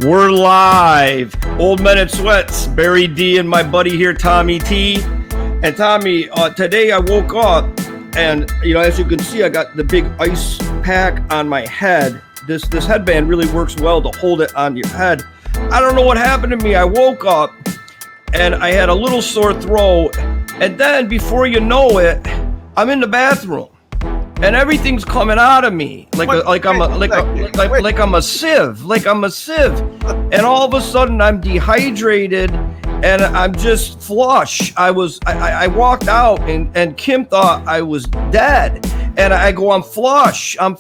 We're live. Old Men in Sweats, Barry D and my buddy here, Tommy T. And Tommy, today I woke up and, as you can see, I got the big ice pack on my head. This headband really works well to hold it on your head. I don't know what happened to me. I woke up and I had a little sore throat. And then before you know it, I'm in the bathroom. And everything's coming out of me like I'm a sieve. And all of a sudden I'm dehydrated and I'm just flush. I walked out and Kim thought I was dead. And I go, I'm flush. And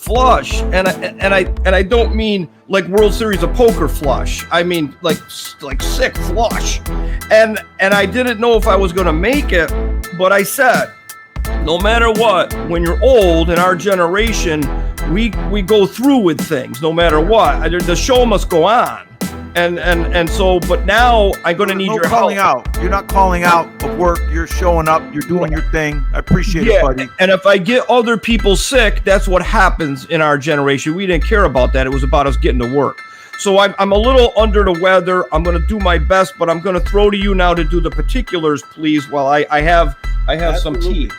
I don't mean like World Series of Poker flush. I mean like sick flush. And I didn't know if I was gonna make it, but I said, no matter what, when you're old in our generation, we go through with things no matter what. The show must go on. And so, but now I'm going to need your calling help. Out. You're not calling out of work. You're showing up. You're doing your thing. I appreciate it, buddy. And if I get other people sick, that's what happens in our generation. We didn't care about that. It was about us getting to work. So I'm a little under the weather. I'm going to do my best, but I'm going to throw to you now to do the particulars, please, while I have some tea.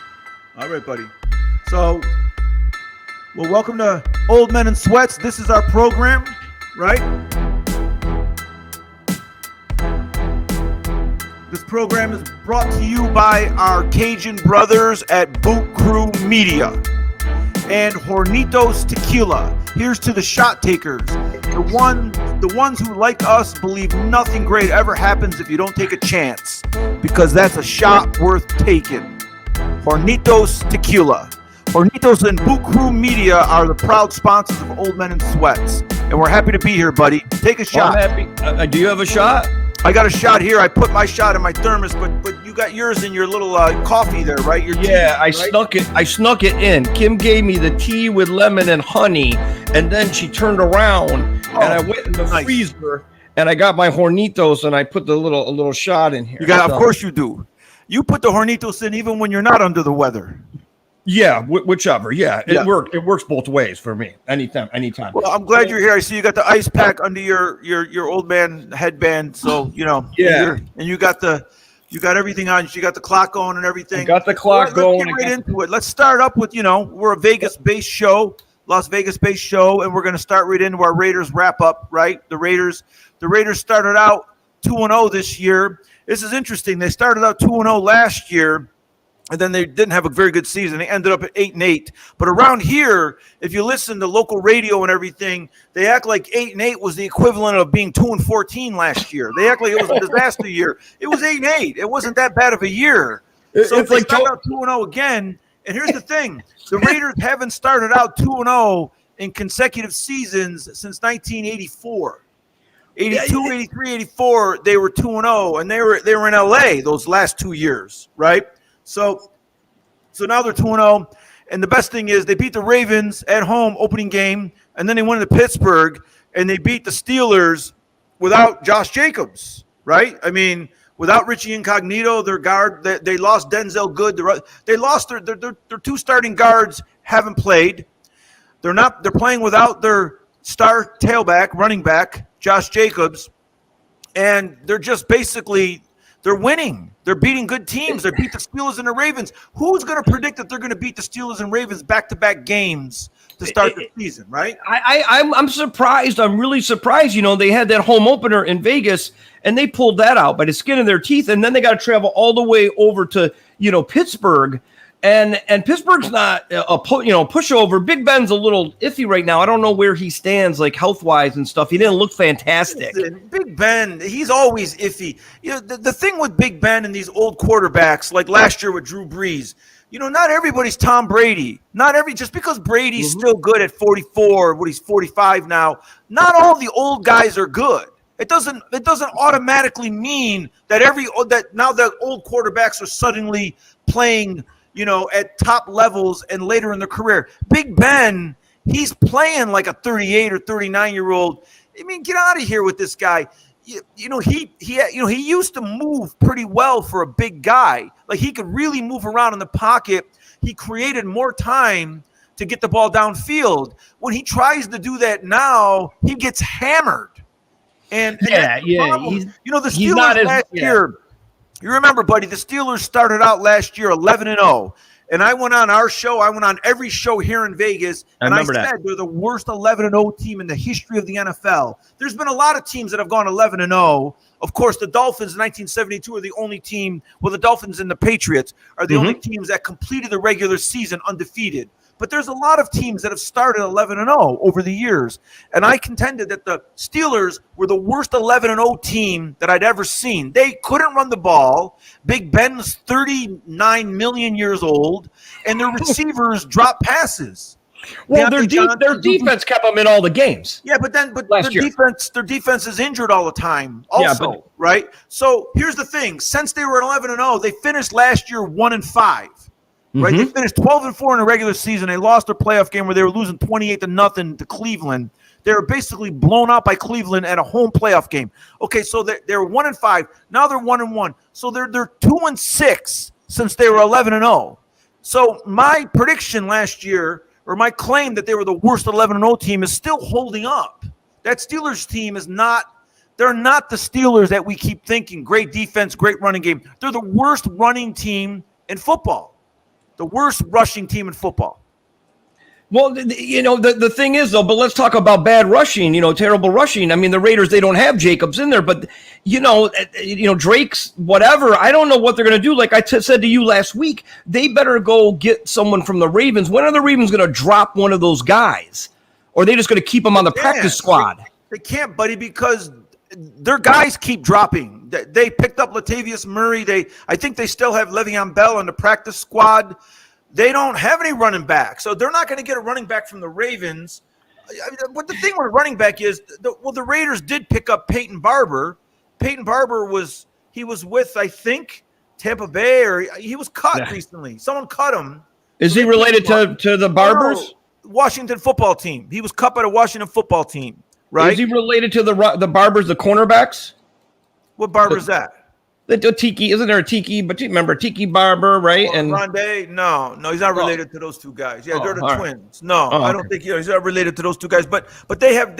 All right, buddy. So, well, welcome to Old Men in Sweats. This is our program, right? This program is brought to you by our Cajun brothers at Boot Crew Media and Hornitos Tequila. Here's to the shot takers. The ones who, like us, believe nothing great ever happens if you don't take a chance, because that's a shot worth taking. Hornitos Tequila. Hornitos and Boot Crew Media are the proud sponsors of Old Men in Sweats, and we're happy to be here, buddy. Take a shot. I'm happy. Do you have a shot? I got a shot here. I put my shot in my thermos, but you got yours in your little coffee there, right? Your tea, I snuck it in. Kim gave me the tea with lemon and honey, and then she turned around and I went in the freezer and I got my Hornitos and I put a little shot in here. You got, of course you do. You put the Hornitos in even when you're not under the weather. Yeah, whichever. Yeah, it worked. It works both ways for me. Anytime. Well, I'm glad you're here. I see you got the ice pack under your old man headband. So Yeah. And you got everything on. You got the clock going and everything. Got the clock going. Let's get right into it. Let's start up with we're a Vegas-based show, Las Vegas-based show, and we're going to start right into our Raiders wrap-up. Right, the Raiders started out 2-0 this year. This is interesting. They started out 2-0 last year, and then they didn't have a very good season. They ended up at 8-8. But around here, if you listen to local radio and everything, they act like 8-8 was the equivalent of being 2-14 last year. They act like it was a disaster year. It was 8-8. It wasn't that bad of a year. So it's like started out 2-0 again. And here's the thing: the Raiders haven't started out 2-0 in consecutive seasons since 1984. 82, 83, 84, they were 2-0, and they were in LA those last 2 years, right? So now they're 2-0, and the best thing is they beat the Ravens at home opening game, and then they went to Pittsburgh, and they beat the Steelers without Josh Jacobs, right? I mean, without Richie Incognito, their guard, they lost Denzel Good. They lost their two starting guards haven't played. They're playing without their star tailback, running back, Josh Jacobs, and they're just they're winning. They're beating good teams. They beat the Steelers and the Ravens. Who's going to predict that they're going to beat the Steelers and Ravens back-to-back games to start the season, right? I'm surprised. I'm really surprised. They had that home opener in Vegas, and they pulled that out by the skin of their teeth, and then they got to travel all the way over to, Pittsburgh. And Pittsburgh's not a pushover. Big Ben's a little iffy right now. I don't know where he stands, like health-wise and stuff. He didn't look fantastic. Listen, Big Ben, he's always iffy. The thing with Big Ben and these old quarterbacks, like last year with Drew Brees, not everybody's Tom Brady. Just because Brady's still good at 44, he's 45 now. Not all the old guys are good. It doesn't automatically mean that now the old quarterbacks are suddenly playing at top levels and later in their career. Big Ben, he's playing like a 38 or 39-year-old. I mean, get out of here with this guy. He used to move pretty well for a big guy. Like, he could really move around in the pocket. He created more time to get the ball downfield. When he tries to do that now, he gets hammered. And Yeah, that's the problem. The Steelers last year. You remember, buddy, the Steelers started out last year 11-0. And I went on our show. I went on every show here in Vegas. And I said they're the worst 11-0 team in the history of the NFL. There's been a lot of teams that have gone 11-0. Of course, the Dolphins in 1972 are the only team. Well, the Dolphins and the Patriots are the only teams that completed the regular season undefeated. But there's a lot of teams that have started 11-0 over the years. And I contended that the Steelers were the worst 11-0 team that I'd ever seen. They couldn't run the ball. Big Ben's 39 million years old, and their receivers dropped passes. Well, their defense kept them in all the games. Yeah, but their defense is injured all the time also, right? So here's the thing. Since they were 11-0, they finished last year 1-5. Right, they finished 12-4 in the regular season. They lost their playoff game where they were losing 28-0 to Cleveland. They were basically blown out by Cleveland at a home playoff game. Okay, so they're 1-5. Now they're 1-1. So they're 2-6 since they were 11-0. So my prediction last year, or my claim that they were the worst 11-0 team, is still holding up. That Steelers team is not. They're not the Steelers that we keep thinking. Great defense, great running game. They're the worst running team in football. The worst rushing team in football. Well, the thing is, though, but let's talk about bad rushing, terrible rushing. I mean, the Raiders, they don't have Jacobs in there, but, Drake's whatever. I don't know what they're going to do. Like I said to you last week, they better go get someone from the Ravens. When are the Ravens going to drop one of those guys? Or are they just going to keep them on the practice squad? They can't, buddy, because their guys keep dropping. They picked up Latavius Murray. I think they still have Le'Veon Bell on the practice squad. They don't have any running back, so they're not going to get a running back from the Ravens. But the thing with running back is, the Raiders did pick up Peyton Barber. Peyton Barber was with, I think, Tampa Bay, or he was cut recently. Someone cut him. Is he related to the Barbers? Washington football team. He was cut by the Washington football team. Right? Is he related to the Barbers, the cornerbacks? What Barber's that? The Tiki, isn't there a Tiki? But you remember Tiki Barber, right? And Rondé? No, he's not related to those two guys. Yeah, they're the twins. No, I don't think he's not related to those two guys. But they had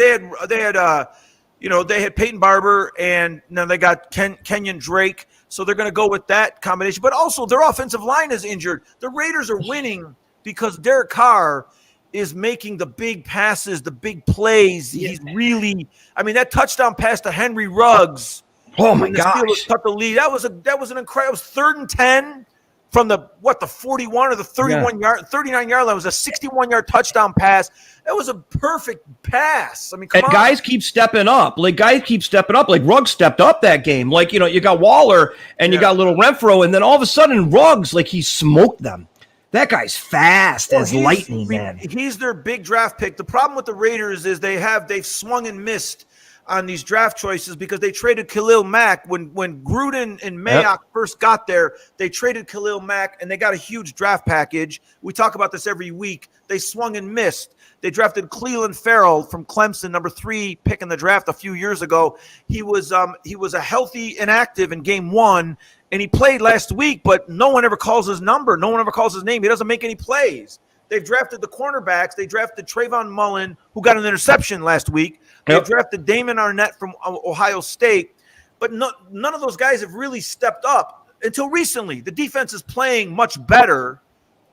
Peyton Barber, and now they got Kenyon Drake. So they're going to go with that combination. But also their offensive line is injured. The Raiders are winning because Derek Carr is making the big passes, the big plays. He's really, that touchdown pass to Henry Ruggs. Oh my gosh! Cut the lead. That was an incredible. It was 3rd and 10 from the 41 or the 39 yard line. It was a 61-yard touchdown pass. That was a perfect pass. Come on. Guys keep stepping up. Like Ruggs stepped up that game. Like you got Waller and you got little Renfro, and then all of a sudden Ruggs, he smoked them. That guy's fast as lightning, man. He's their big draft pick. The problem with the Raiders is they've swung and missed on these draft choices because they traded Khalil Mack. When Gruden and Mayock first got there, they traded Khalil Mack, and they got a huge draft package. We talk about this every week. They swung and missed. They drafted Cleveland Farrell from Clemson, number 3 pick in the draft a few years ago. He was a healthy inactive in game 1, and he played last week, but no one ever calls his number. No one ever calls his name. He doesn't make any plays. They've drafted the cornerbacks. They drafted Trayvon Mullen, who got an interception last week. They drafted Damon Arnett from Ohio State. But none of those guys have really stepped up until recently. The defense is playing much better,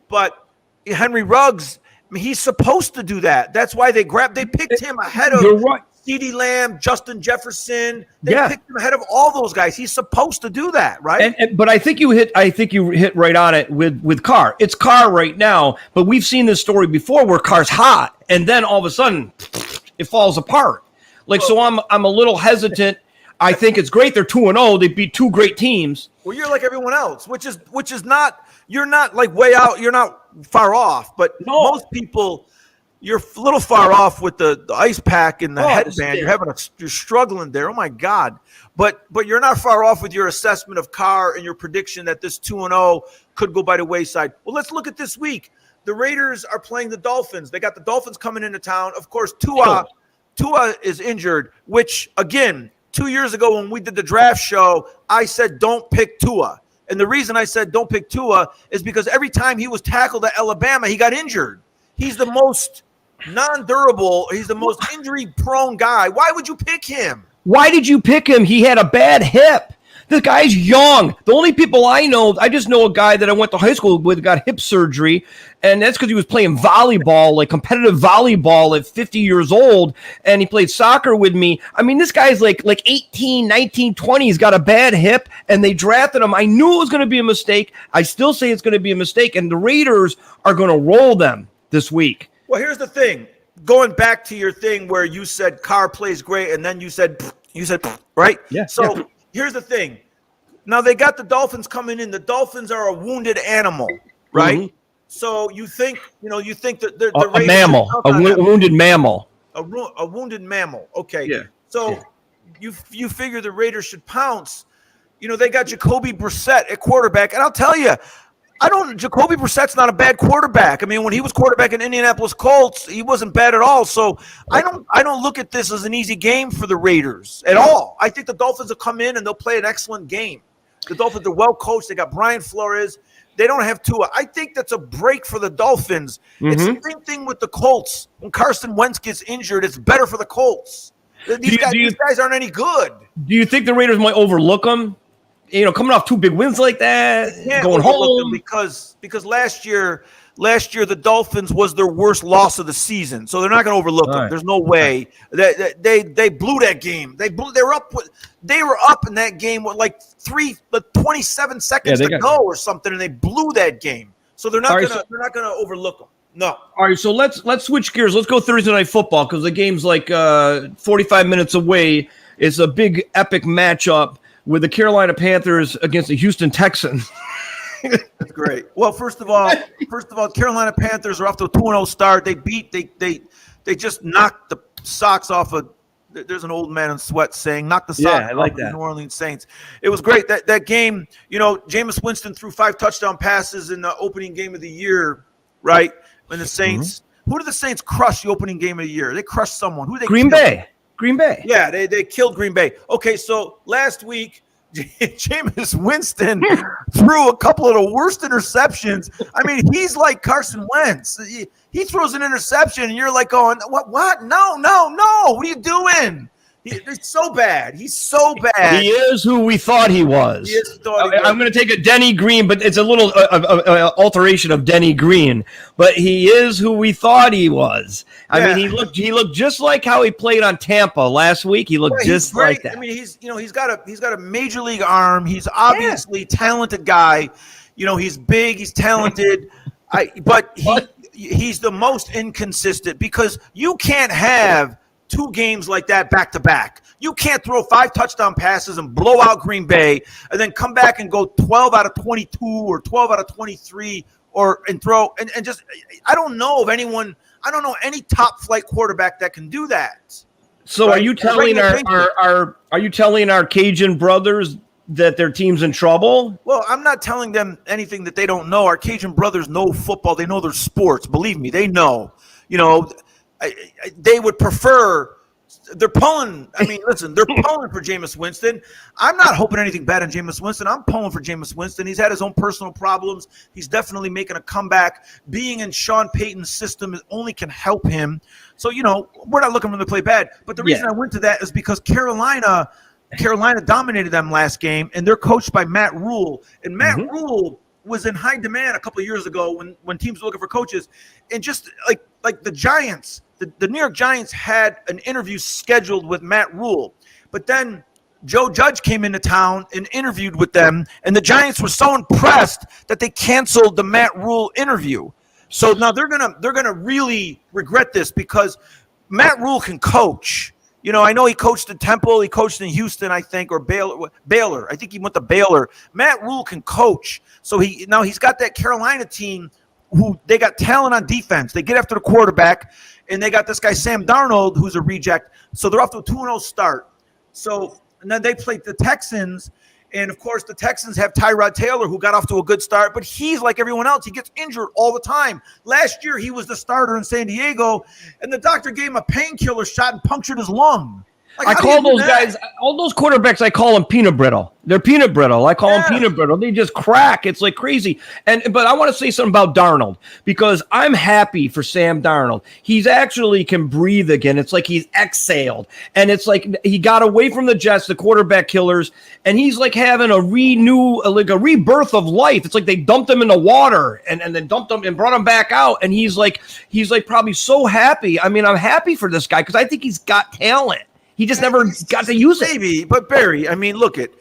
but Henry Ruggs, he's supposed to do that. That's why they picked him ahead of CeeDee Lamb, Justin Jefferson. They picked him ahead of all those guys. He's supposed to do that, right? But I think you hit right on it with Carr. It's Carr right now, but we've seen this story before where Carr's hot, and then all of a sudden it falls apart. So I'm a little hesitant. I think it's great they're 2-0. They beat 2 great teams. Well, you're like everyone else, which is not. You're not like way out. You're not far off, but most people. You're a little far off with the ice pack and the headband. You're struggling there. Oh my God! But you're not far off with your assessment of Carr and your prediction that this 2-0 could go by the wayside. Well, let's look at this week. The Raiders are playing the Dolphins. They got the Dolphins coming into town. Of course, Tua is injured. Which again, 2 years ago when we did the draft show, I said don't pick Tua. And the reason I said don't pick Tua is because every time he was tackled at Alabama, he got injured. He's the most non-durable. He's the most injury-prone guy. Why would you pick him? Why did you pick him? He had a bad hip. This guy's young. The only people I know, I just know a guy that I went to high school with, got hip surgery, and that's because he was playing volleyball, like competitive volleyball at 50 years old, and he played soccer with me. I mean, this guy's like 18, 19, 20. He's got a bad hip, and they drafted him. I knew it was going to be a mistake. I still say it's going to be a mistake, and the Raiders are going to roll them this week. Well, here's the thing. Going back to your thing where you said Carr plays great, and then you said, right? Yeah. So yeah. Here's the thing. Now they got the Dolphins coming in. The Dolphins are a wounded animal, right? Mm-hmm. So you think that the a mammal, a wounded mammal, a wounded mammal. Okay. Yeah. So you figure the Raiders should pounce. They got Jacoby Brissett at quarterback, and I'll tell you, Jacoby Brissett's not a bad quarterback. I mean, when he was quarterback in Indianapolis Colts, he wasn't bad at all. So I don't look at this as an easy game for the Raiders at all. I think the Dolphins will come in and they'll play an excellent game. The Dolphins are well coached. They got Brian Flores. They don't have Tua. I think that's a break for the Dolphins. Mm-hmm. It's the same thing with the Colts. When Carson Wentz gets injured, it's better for the Colts. These guys aren't any good. Do you think the Raiders might overlook them? Coming off 2 big wins like that, going home because last year the Dolphins was their worst loss of the season, so they're not going to overlook them. There's no way that they blew that game. They were up in that game with like 27 seconds to go or something, and they blew that game. So they're not going to overlook them. No. All right, so let's switch gears. Let's go Thursday Night Football because the game's like 45 minutes away. It's a big epic matchup with the Carolina Panthers against the Houston Texans. That's great. Well, first of all, Carolina Panthers are off to a 2-0 start. They just knocked the socks off of. There's an old man in sweats saying, "Knock the socks I like off that. the New Orleans Saints." It was great that game. Jameis Winston threw 5 touchdown passes in the opening game of the year, right? And the Saints. Mm-hmm. Who did the Saints crush the opening game of the year? They crushed someone. Who did they? Green Bay. Yeah, they killed Green Bay. Okay, so last week, Jameis Winston threw a couple of the worst interceptions. I mean, he's like Carson Wentz. He throws an interception, and you're like going, what? No. What are you doing? He's so bad. He's so bad. He is who we thought he was. I'm going to take a Denny Green, but it's a little alteration of Denny Green. But he is who we thought he was. I mean, he looked just like how he played on Tampa last week. He looked just like that. I mean, he's got a major league arm. He's obviously a talented guy. He's big. He's talented. But he's the most inconsistent because you can't have 2 games like that back to back. You can't throw 5 touchdown passes and blow out Green Bay and then come back and go 12 out of 22 or 12 out of 23 and throw and just I don't know any top flight quarterback that can do that. So are you telling are you telling our Cajun brothers that their team's in trouble? Well, I'm not telling them anything that they don't know. Our Cajun brothers know football. They know their sports. Believe me, they know. They would prefer – they're pulling – listen, they're pulling for Jameis Winston. I'm not hoping anything bad on Jameis Winston. I'm pulling for Jameis Winston. He's had his own personal problems. He's definitely making a comeback. Being in Sean Payton's system only can help him. So, we're not looking for them to play bad. But the reason I went to that is because Carolina dominated them last game, and they're coached by Matt Rule. And Matt Rule was in high demand a couple of years ago when teams were looking for coaches. And just like the Giants – the New York Giants had an interview scheduled with Matt Rule, but then Joe Judge came into town and interviewed with them, and the Giants were so impressed that they canceled the Matt Rule interview. So now they're gonna really regret this because Matt Rule can coach. I know he coached at Temple, he coached in Houston, I think, or Baylor. I think he went to Baylor. Matt Rule can coach, so he's got that Carolina team who they got talent on defense. They get after the quarterback. And they got this guy, Sam Darnold, who's a reject. So they're off to a 2-0 start. And then they played the Texans. And, of course, the Texans have Tyrod Taylor, who got off to a good start. But he's like everyone else. He gets injured all the time. Last year, he was the starter in San Diego. And the doctor gave him a painkiller shot and punctured his lung. I call those guys, all those quarterbacks, I call them peanut brittle. They're peanut brittle. I call them peanut brittle. They just crack. It's like crazy. But I want to say something about Darnold, because I'm happy for Sam Darnold. He's actually can breathe again. It's like he's exhaled. And it's like he got away from the Jets, the quarterback killers, and he's like having a rebirth of life. It's like they dumped him in the water and then dumped him and brought him back out. And he's like probably so happy. I mean, I'm happy for this guy because I think he's got talent. He just never got to use it. Maybe, but Barry, I mean, look at.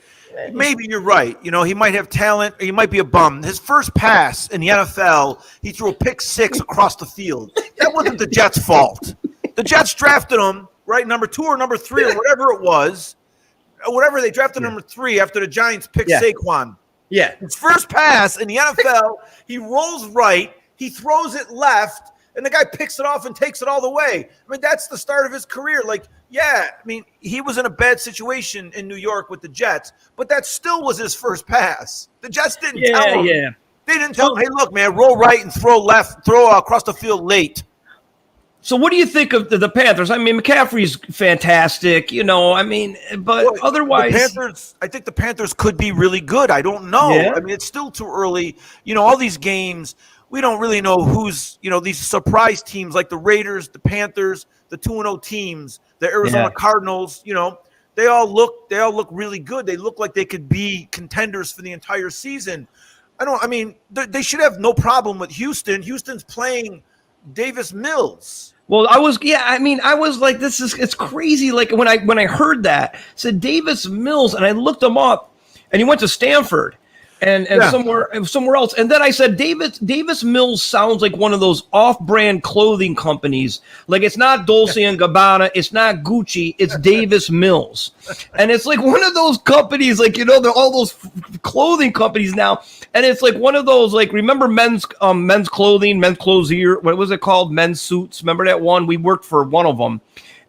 Maybe you're right. You know, he might have talent, or he might be a bum. His first pass in the NFL, he threw a pick 6 across the field. That wasn't the Jets' fault. The Jets drafted him, right, number 2 or number 3 or whatever it was. Whatever, they drafted number 3 after the Giants picked Saquon. Yeah. His first pass in the NFL, he rolls right, he throws it left, and the guy picks it off and takes it all the way. I mean, that's the start of his career. Like, yeah, I mean, he was in a bad situation in New York with the Jets, but that still was his first pass. The Jets didn't tell him. Yeah. They didn't tell him, hey, look, man, roll right and throw left, throw across the field late. So what do you think of the Panthers? I mean, McCaffrey's fantastic, you know, I mean, but otherwise. I think the Panthers could be really good. I don't know. Yeah. I mean, it's still too early. You know, all these games, we don't really know who's, you know, these surprise teams like the Raiders, the Panthers, the 2-0 teams, the Arizona Cardinals, you know, they all look really good. They look like they could be contenders for the entire season. They should have no problem with Houston. Houston's playing Davis Mills. Well, I was like, it's crazy. Like when I heard that, it said Davis Mills, and I looked him up, and he went to Stanford. And somewhere else. And then I said, Davis Mills sounds like one of those off-brand clothing companies. Like it's not Dolce & Gabbana, it's not Gucci, it's Davis Mills. And it's like one of those companies, like, you know, they're all those clothing companies now. And it's like one of those, like, remember men's clothing, men's clothier, what was it called? Men's suits. Remember that one? We worked for one of them,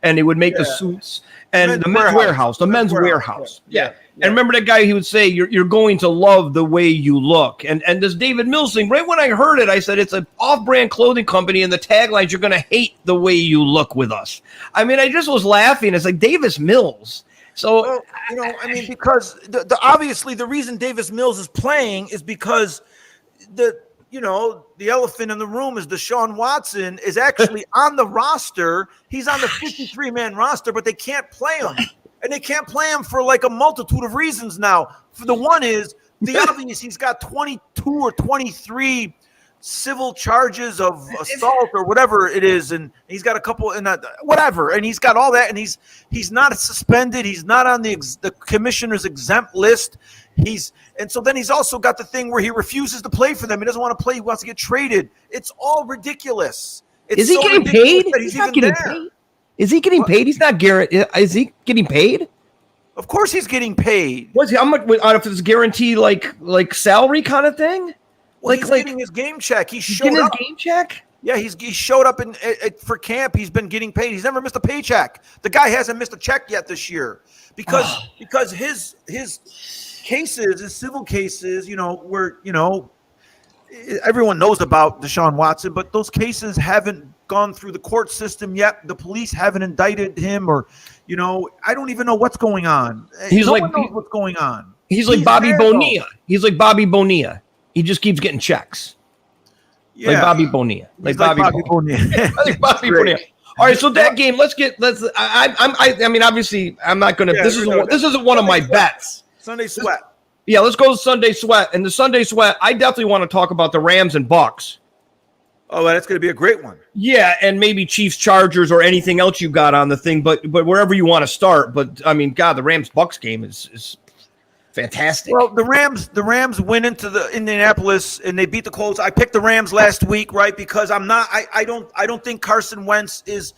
and they would make the suits. And the men's warehouse. Yeah. And remember that guy, he would say, you're going to love the way you look. And this David Mills thing, right when I heard it, I said, it's an off-brand clothing company, and the taglines, you're going to hate the way you look with us. I mean, I just was laughing. It's like Davis Mills. So, well, you know, I mean, because obviously the reason Davis Mills is playing is because the elephant in the room is Deshaun Watson is actually on the roster. He's on the 53-man roster, but they can't play him. And they can't play him for like a multitude of reasons now. For the one is the obvious, he's got 22 or 23 civil charges of assault or whatever it is, and he's got a couple and whatever, and he's got all that, and he's not suspended. He's not on the commissioner's exempt list. So then he's also got the thing where he refuses to play for them. He doesn't want to play. He wants to get traded. It's all ridiculous. Is he getting paid? He's not getting paid. Is he getting paid? He's not guaranteed. Is he getting paid? Of course he's getting paid. What's he? How much? If it's guaranteed, like salary kind of thing? Well, he's getting his game check. He's getting his game check? Yeah, he showed up for camp. He's been getting paid. He's never missed a paycheck. The guy hasn't missed a check yet this year because his cases, his civil cases, everyone knows about Deshaun Watson, but those cases haven't gone through the court system yet. The police haven't indicted him, or I don't even know what's going on. No one knows what's going on. He's like Bobby Bonilla. He's like Bobby Bonilla. He just keeps getting checks. Yeah. Like Bobby Bonilla. Like Bobby Bonilla. Like Bobby Bonilla. All right, so that game, I mean, obviously, I'm not going to, this isn't one of my bets. Sunday Sweat. Yeah, let's go to Sunday Sweat. And the Sunday Sweat, I definitely want to talk about the Rams and Bucs. Oh, that's going to be a great one. Yeah, and maybe Chiefs, Chargers, or anything else you got on the thing, but wherever you want to start. But, I mean, God, the Rams-Bucs game is fantastic. Well, the Rams went into the Indianapolis and they beat the Colts. I picked the Rams last week, right? Because I don't think Carson Wentz is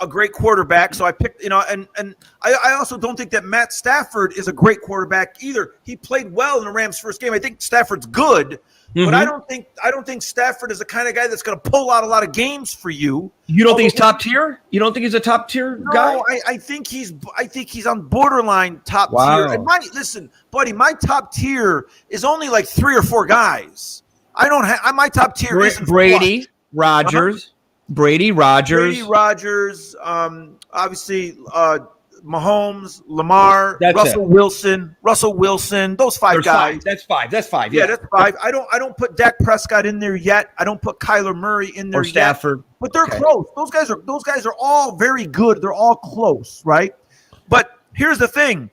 a great quarterback. So I picked, and I also don't think that Matt Stafford is a great quarterback either. He played well in the Rams' first game. I think Stafford's good, but I don't think Stafford is the kind of guy that's going to pull out a lot of games for you. You don't think he's top tier? You don't think he's a top tier guy? No, I think he's on borderline top tier. And listen, buddy, my top tier is only like 3 or 4 guys. I don't have my top tier isn't Brady, Rodgers. Brady Rodgers, obviously Mahomes, Lamar, Russell Wilson, those five guys. That's five. Yeah, that's five. I don't put Dak Prescott in there yet. I don't put Kyler Murray in there or Stafford. Yet. But they're close. Those guys are all very good. They're all close, right? But here's the thing.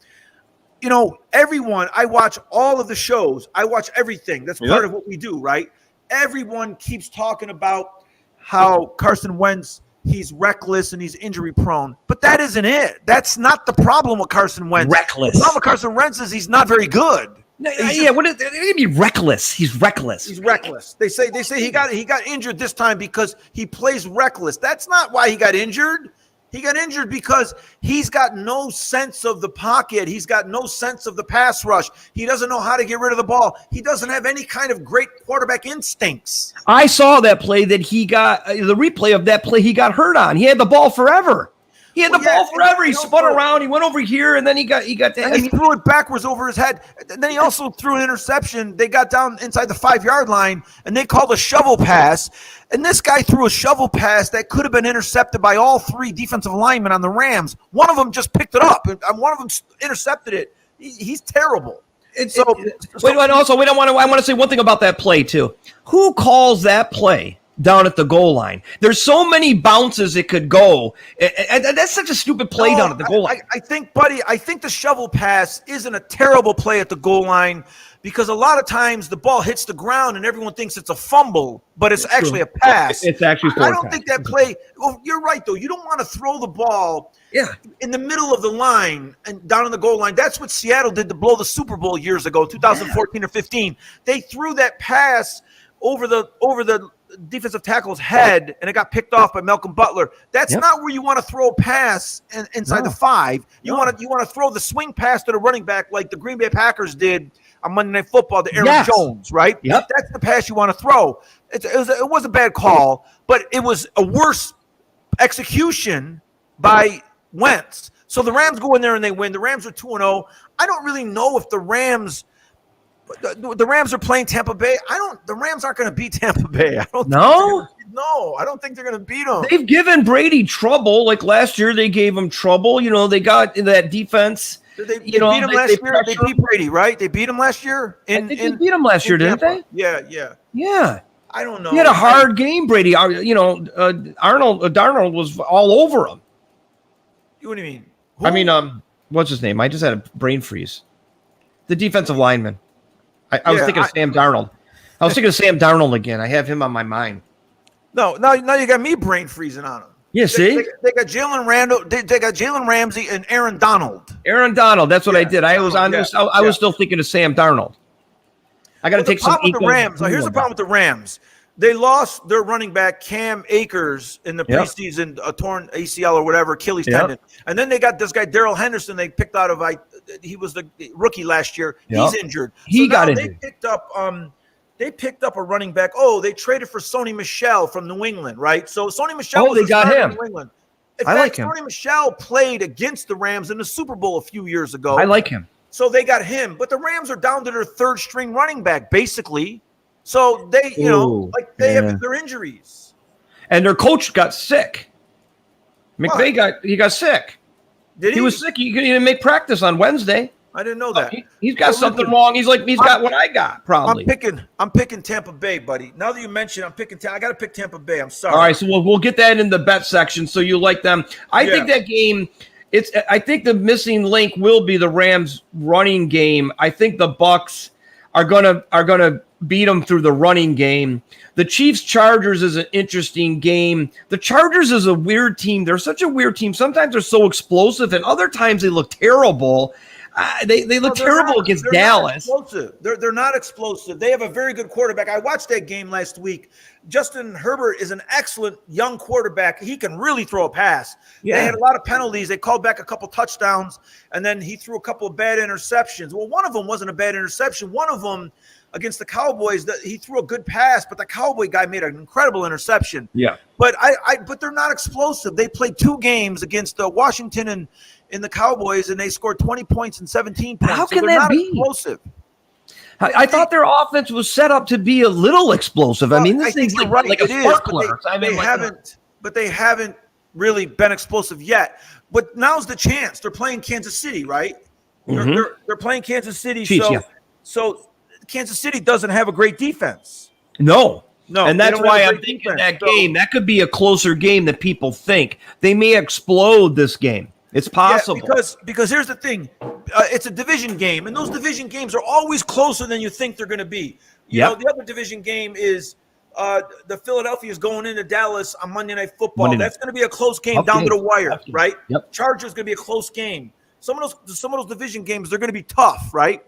You know, everyone, I watch all of the shows. I watch everything. That's part of what we do, right? Everyone keeps talking about how Carson Wentz, he's reckless and he's injury prone. But that isn't it. That's not the problem with Carson Wentz. Reckless. The problem with Carson Wentz is he's not very good. What is it? Be reckless. He's reckless. He's reckless. They say he got injured this time because he plays reckless. That's not why he got injured. He got injured because he's got no sense of the pocket. He's got no sense of the pass rush. He doesn't know how to get rid of the ball. He doesn't have any kind of great quarterback instincts. I saw that play that he got, the replay of that play he got hurt on. He had the ball forever. He had the ball forever. He spun around. He went over here, and then he got. And he threw it backwards over his head. And then he also threw an interception. They got down inside the 5-yard line, and they called a shovel pass. And this guy threw a shovel pass that could have been intercepted by all three defensive linemen on the Rams. One of them just picked it up, and one of them intercepted it. He's terrible. I want to say one thing about that play too. Who calls that play down at the goal line? There's so many bounces it could go. And that's such a stupid play down at the goal line. I think the shovel pass isn't a terrible play at the goal line because a lot of times the ball hits the ground and everyone thinks it's a fumble, but it's actually a pass. It's actually I don't think that play – well, you're right, though. You don't want to throw the ball in the middle of the line and down on the goal line. That's what Seattle did to blow the Super Bowl years ago, 2014 or 15. They threw that pass over the defensive tackle's head, and it got picked off by Malcolm Butler. That's not where you want to throw a pass inside the 5. You want to throw the swing pass to the running back like the Green Bay Packers did on Monday Night Football to Aaron Jones, right? Yep. That's the pass you want to throw. It was a bad call, but it was a worse execution by Wentz. So the Rams go in there and they win. The Rams are 2-0. I don't really know if the Rams are playing Tampa Bay. The Rams aren't going to beat Tampa Bay. I don't think they're going to beat them. They've given Brady trouble. Like last year, they gave him trouble. You know, they got that defense. They beat him last year. They beat Brady, right? They beat him last year. I think they beat him last year, didn't they? Yeah. I don't know. He had a hard game, Brady. Darnold was all over him. What do you mean? Who? I mean, what's his name? I just had a brain freeze. The defensive lineman. I was thinking of Sam Darnold. I was thinking of Sam Darnold again. I have him on my mind. No, now you got me brain freezing on him. Yeah, see? They got Jalen Randall. They got Jalen Ramsey and Aaron Donald. Aaron Donald. That's what I did. I was on this. I was still thinking of Sam Darnold. I got to take some. With the Rams. Here's the problem with the Rams. They lost their running back Cam Akers in the preseason, a torn ACL or whatever, Achilles tendon, and then they got this guy Darrell Henderson. They picked out of he was the rookie last year. He's injured. He got injured. They picked up a running back. Oh, they traded for Sony Michel from New England, right? So Sony Michel. They got him. New England. In fact, like him. Sony Michel played against the Rams in the Super Bowl a few years ago. I like him. So they got him, but the Rams are down to their third string running back, basically. So they, have their injuries. And their coach got sick. McVay got sick. Did he? He was sick. He couldn't even make practice on Wednesday. I didn't know that. He's got something wrong. He's got what I got, probably. I'm picking Tampa Bay, buddy. Now that you mention I'm picking I got to pick Tampa Bay. I'm sorry. All right, so we'll get that in the bet section so you like them. I think that game I think the missing link will be the Rams running game. I think the Bucs are going to beat them through the running game. The Chiefs-Chargers is an interesting game. The Chargers is a weird team. They're such a weird team. Sometimes they're so explosive, and other times they look terrible. They look terrible against Dallas. They're not explosive. They have a very good quarterback. I watched that game last week. Justin Herbert is an excellent young quarterback. He can really throw a pass. Yeah. They had a lot of penalties. They called back a couple touchdowns, and then he threw a couple of bad interceptions. Well, one of them wasn't a bad interception. One of them against the Cowboys, he threw a good pass, but the Cowboy guy made an incredible interception. Yeah. But but they're not explosive. They played 2 games against Washington and in the Cowboys, and they scored 20 points and 17 points. How can that be? Explosive. I thought their offense was set up to be a little explosive. I mean, this thing's like a sparkler. But they haven't really been explosive yet. But now's the chance. They're playing Kansas City, right? They're playing Kansas City. Chiefs, So Kansas City doesn't have a great defense. No. And that's why I'm thinking that game, that could be a closer game than people think. They may explode this game. It's possible. Yeah, because here's the thing. It's a division game, and those division games are always closer than you think they're going to be. You know, the other division game is the Philadelphia is going into Dallas on Monday Night Football. That's going to be a close game down to the wire, right? Yep. Chargers going to be a close game. Some of those division games, they're going to be tough, right?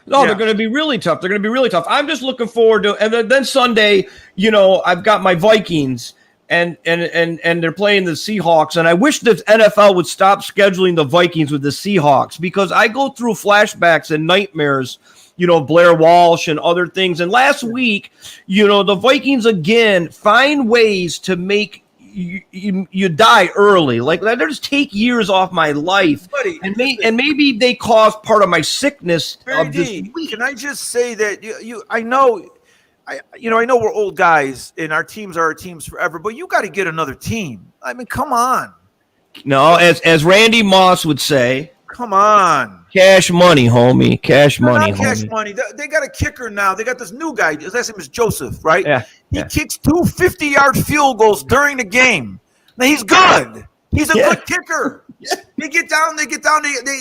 No, they're going to be really tough. They're going to be really tough. I'm just looking forward to, and then Sunday, I've got my Vikings, and they're playing the Seahawks, and I wish the NFL would stop scheduling the Vikings with the Seahawks, because I go through flashbacks and nightmares, Blair Walsh and other things. And last week, the Vikings again find ways to make you die early. Like, let just take years off my life, buddy, and maybe they caused part of my sickness of this week. Can I just say that I know we're old guys and our teams are our teams forever, but you got to get another team. I mean, come on. No, as Randy Moss would say, come on. Cash money, homie. Cash money, homie. Cash money. They got a kicker now. They got this new guy. His last name is Joseph, right? Yeah. He kicks 2 50-yard field goals during the game. Now, he's good. He's a good kicker. They get down.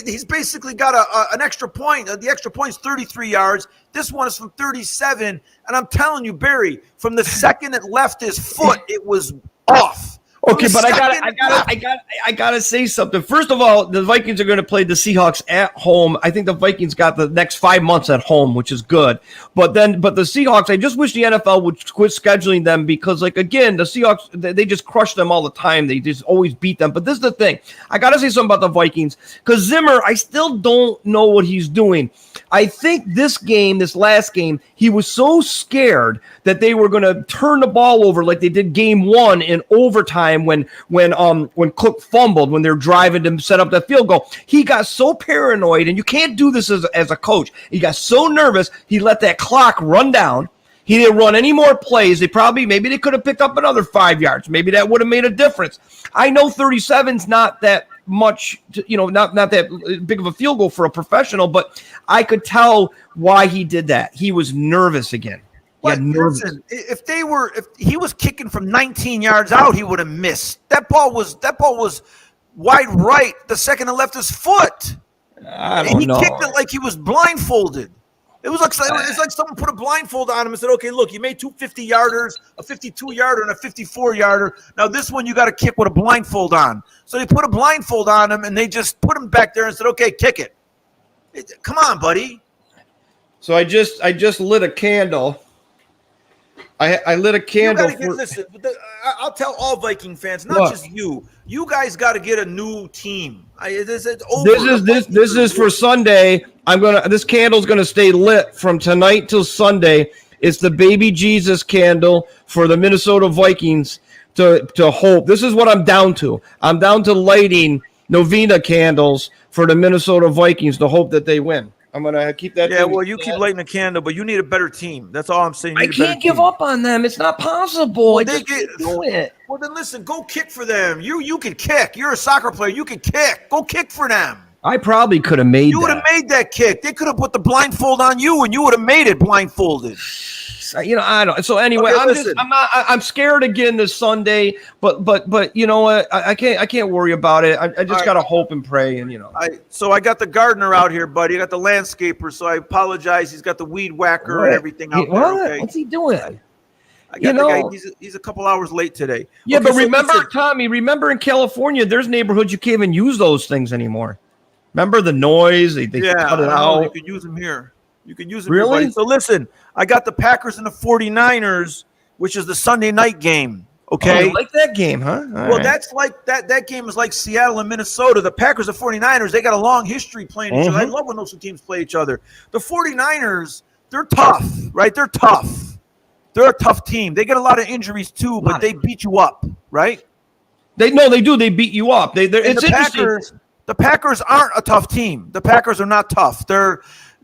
He's basically got an extra point. The extra point's 33 yards. This one is from 37. And I'm telling you, Barry, from the second it left his foot, it was off. Okay, but I gotta say something. First of all, the Vikings are going to play the Seahawks at home. I think the Vikings got the next 5 months at home, which is good. But the Seahawks, I just wish the NFL would quit scheduling them, because, like, again, the Seahawks, they just crush them all the time. They just always beat them. But this is the thing. I gotta say something about the Vikings, because Zimmer, I still don't know what he's doing. I think this last game, he was so scared that they were going to turn the ball over like they did game 1 in overtime when Cook fumbled, when they're driving to set up that field goal. He got so paranoid, and you can't do this as a coach. He got so nervous, he let that clock run down. He didn't run any more plays. Maybe they could have picked up another 5 yards. Maybe that would have made a difference. I know 37's not that much, not that big of a field goal for a professional, but I could tell why he did that. He was nervous again. Listen, if he was kicking from 19 yards out, he would have missed. That ball was wide right the second it left his foot. He kicked it like he was blindfolded. It was like someone put a blindfold on him and said, "Okay, look, you made 2 50-yarders, a 52-yarder, and a 54-yarder. Now this one you got to kick with a blindfold on." So they put a blindfold on him, and they just put him back there and said, "Okay, kick it." Come on, buddy. So I just lit a candle. I lit a candle. Listen, I'll tell all Viking fans, not just you. You guys got to get a new team. This is for Sunday. This candle's gonna stay lit from tonight till Sunday. It's the baby Jesus candle for the Minnesota Vikings to hope. This is what I'm down to. I'm down to lighting novena candles for the Minnesota Vikings to hope that they win. I'm going to keep that. Yeah, well, you keep lighting the candle, but you need a better team. That's all I'm saying. I can't give up on them. It's not possible. Well, do it. Well, then listen, go kick for them. You can kick. You're a soccer player. You can kick. Go kick for them. I probably could have made that. You would have made that kick. They could have put the blindfold on you, and you would have made it blindfolded. I don't. So anyway, okay, I'm scared again this Sunday, but you know what? I can't worry about it. I just gotta hope and pray, and So I got the gardener out here, buddy. I got the landscaper. So I apologize. He's got the weed whacker and everything out there. Okay? What's he doing? I got the guy. He's a couple hours late today. Yeah, okay, but remember, Tommy. Remember in California, there's neighborhoods you can't even use those things anymore. Remember the noise? They cut it out. You could use them here. You can use it. Really? Here, so listen, I got the Packers and the 49ers, which is the Sunday night game. Okay. Oh, you like that game, huh? Well, that's like that game is like Seattle and Minnesota. The Packers and 49ers, they got a long history playing each other. I love when those two teams play each other. The 49ers, they're tough, right? They're tough. They're a tough team. they get a lot of injuries too, but they beat you up, right? They do. They beat you up. It's interesting. The Packers aren't a tough team. The Packers are not tough.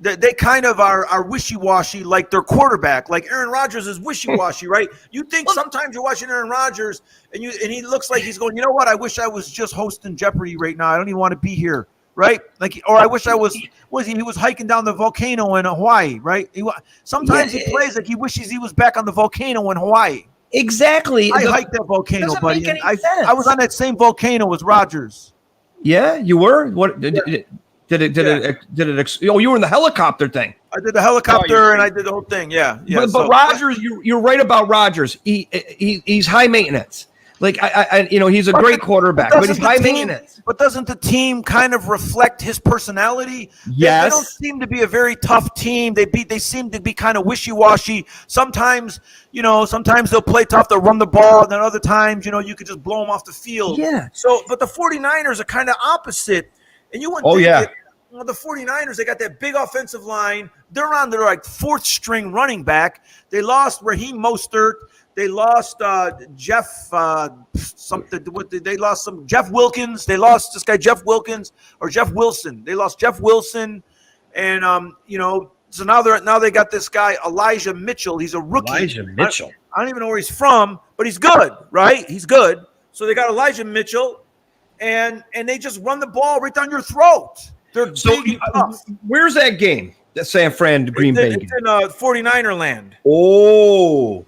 They kind of are wishy-washy, like their quarterback. Like Aaron Rodgers is wishy-washy, right? You think sometimes you're watching Aaron Rodgers and he looks like he's going, you know what? I wish I was just hosting Jeopardy right now. I don't even want to be here, right? Like, or I wish I was he was hiking down the volcano in Hawaii, right? Sometimes he plays like he wishes he was back on the volcano in Hawaii. Exactly. I hiked that volcano, buddy. I was on that same volcano as Rodgers. Yeah, you were? What did it? Oh, you were in the helicopter thing. I did the helicopter and I did the whole thing. Yeah. But Rodgers, you're right about Rodgers. He's high maintenance. Like he's a great quarterback, but he's high maintenance. But doesn't the team kind of reflect his personality? Yes. They don't seem to be a very tough team. They seem to be kind of wishy-washy. Sometimes they'll play tough, they'll run the ball, and then other times, you could just blow them off the field. Yeah. So, but the 49ers are kind of opposite. And you wouldn't think the 49ers, they got that big offensive line. They're on their fourth string running back. They lost Raheem Mostert. They lost Jeff Wilkins. They lost this guy Jeff Wilkins or Jeff Wilson. They lost Jeff Wilson, and so now they got this guy Elijah Mitchell. He's a rookie. Elijah Mitchell. I don't even know where he's from, but he's good, right? He's good. So they got Elijah Mitchell, and they just run the ball right down your throat. They're tough. Where's that game? That San Fran Green Bay game. It's in 49er land. Oh.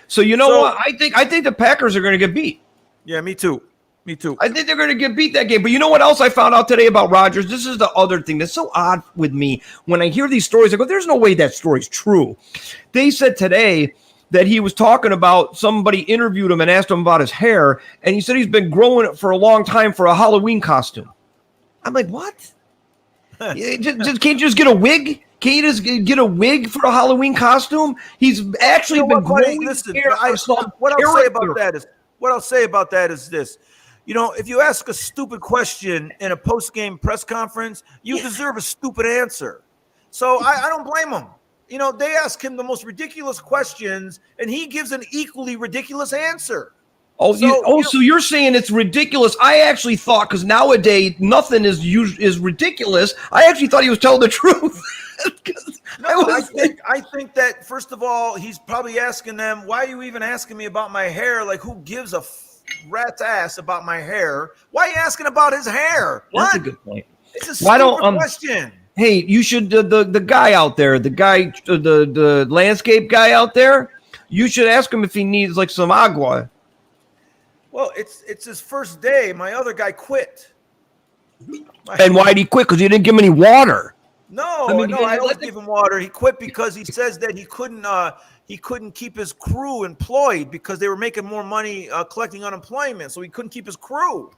So what? I think the Packers are going to get beat. Yeah, me too. I think they're going to get beat that game. But you know what else I found out today about Rodgers? This is the other thing that's so odd with me. When I hear these stories, I go, there's no way that story's true. They said today that he was talking about, somebody interviewed him and asked him about his hair, and he said he's been growing it for a long time for a Halloween costume. I'm like, what? Can't you just get a wig? Can't you just get a wig for a Halloween costume? He's actually been growing hair. What I'll say about that is this. If you ask a stupid question in a post-game press conference, you deserve a stupid answer. So I don't blame him. They ask him the most ridiculous questions, and he gives an equally ridiculous answer. So you're saying it's ridiculous? I actually thought, because nowadays nothing is ridiculous. I actually thought he was telling the truth. I think that, first of all, he's probably asking them, why are you even asking me about my hair? Like, who gives a rat's ass about my hair? Why are you asking about his hair? That's a good point. It's a stupid question. Hey, you should, the guy out there, the landscape guy out there, you should ask him if he needs like some agua. Well, it's his first day. My other guy quit. And why did he quit? Because he didn't give him any water. No, I don't give him water. He quit because he says that he couldn't keep his crew employed because they were making more money collecting unemployment, so he couldn't keep his crew.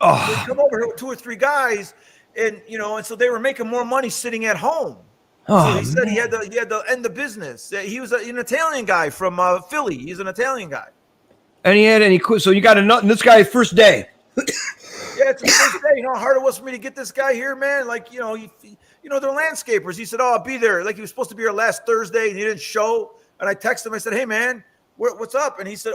So he'd come over here with 2 or 3 guys, and so they were making more money sitting at home. So he said he had to end the business. He was an Italian guy from Philly. He's an Italian guy. And he quit. So you got a nut in this guy's first day. Yeah, it's the first day. How hard it was for me to get this guy here, man. Like, they're landscapers. He said, I'll be there. Like, he was supposed to be here last Thursday, and he didn't show. And I texted him. I said, hey, man, what's up? And he said,